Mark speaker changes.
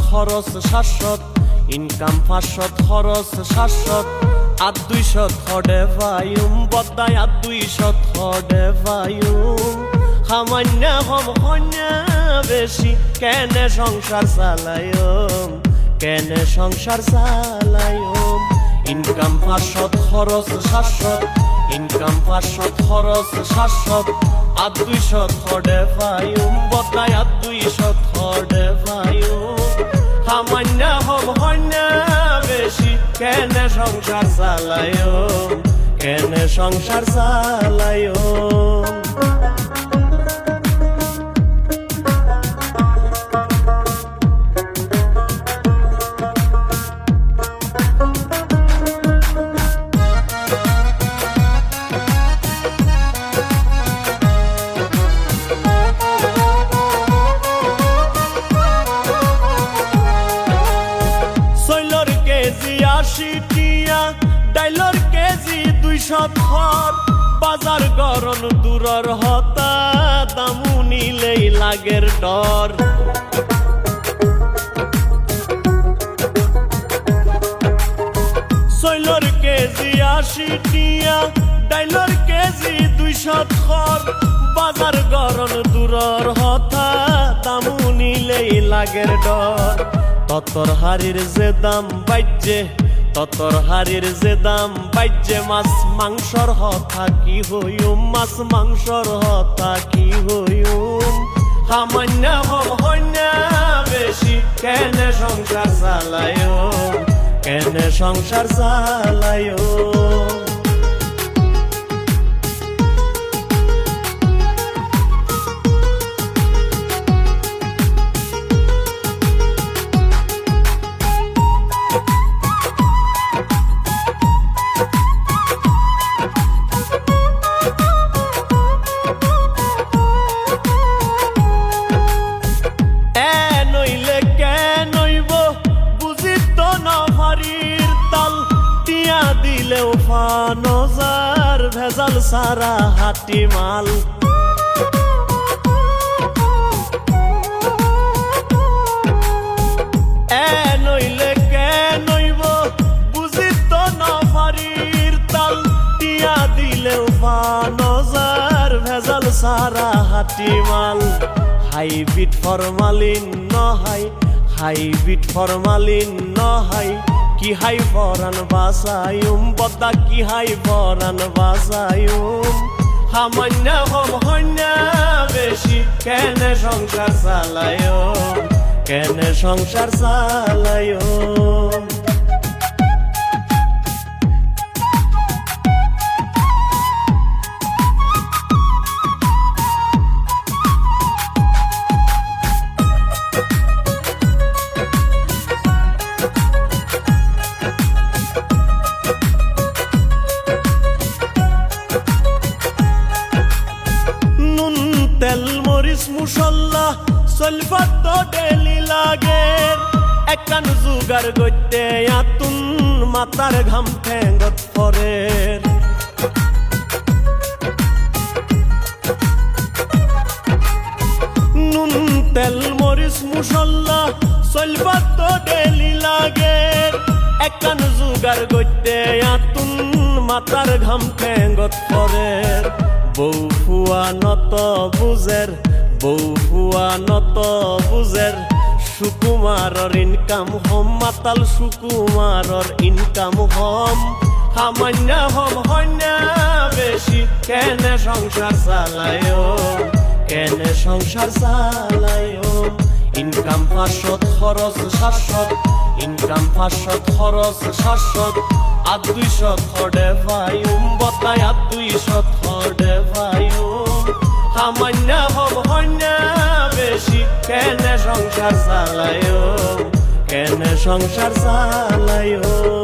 Speaker 1: খরচ 700 ইনকাম 500 খরচ 700 আর 200 হডে ভাইম বদায় আর 200 হডে ভাইম সামান্য হম হন্যা বেশি কেনে সংসার চালায়ম কেনে সংসার চালায়ম ইনকাম 500 খরচ 700 ইনকাম 500 খরচ 700 আর 200 হডে ভাইম বদায় আর 200 হডে ভাইম সামান্য হম হন্যা বেশি কেনে সংসার চালায়ম কেনে সংসার চালায়ম টিয়া ডাইলর কেজি 200 ঘর বাজার গরম দূরর হতা দামু নিলেই লাগের ডর সৈলর কেজি 80 টিয়া ডাইলর কেজি 200 ঘর বাজার গরম দূরর হতা দামু নিলেই লাগের ডর ততর হাড়ির যে দাম বাইজে ততর হাড়ির যে দাম বাইজে মাছ মাংসর হতা কি হইম মাছ মাংসর হতা কি হইম সামান্য হম হন্যা বেশি কেনে সংসার চালায়ম কেনে সংসার চালায়ম দিলেও ফানজার ভেজাল সারা হাটি মাল নইলে কে নইব বুঝিত নফারির তাল টিয়া দিলেও ফানজার ভেজাল সারা হাটি মাল হাইব্রিড ফরমালিন নহাই হাইব্রিড ফরমালিন নহাই কি হাই ফরান বাসায়ুম বদা কি হাই ফরান বাসায়ুম সামান্য হম হন্যা বেশি কেনে সংসার চালায়ম কেনে সংসার চালায়ম তেল মরিচ মুসল্লা সলফাত তো ডেলি লাগের একান জুগার গইতে আতুন মাতার ঘাম ঠেঙ্গত পরের নুন তেল মরিচ মুসল্লা সলফাত তো ডেলি লাগের একান জুগার গইতে আতুন মাতার ঘাম ঠেঙ্গত পরের বউ ফুয়া নত বুঝের বউ ফুয়া নত বুঝের সুকুমারর ইনকাম হম মাতাল সুকুমারর ইনকাম হম সামান্য হম হন্যা বেশি কেনে সংসার চালায়ম কেনে সংসার চালায়ম ইনকাম 500 খরচ 700 ইনকাম 500 খরচ 700 আর 200 হডে ভাইম বদায় আর 200 হডে ভাইম সামান্য হম হন্যা বেশি কেনে সংসার চালায়ম কেনে সংসার চালায়ম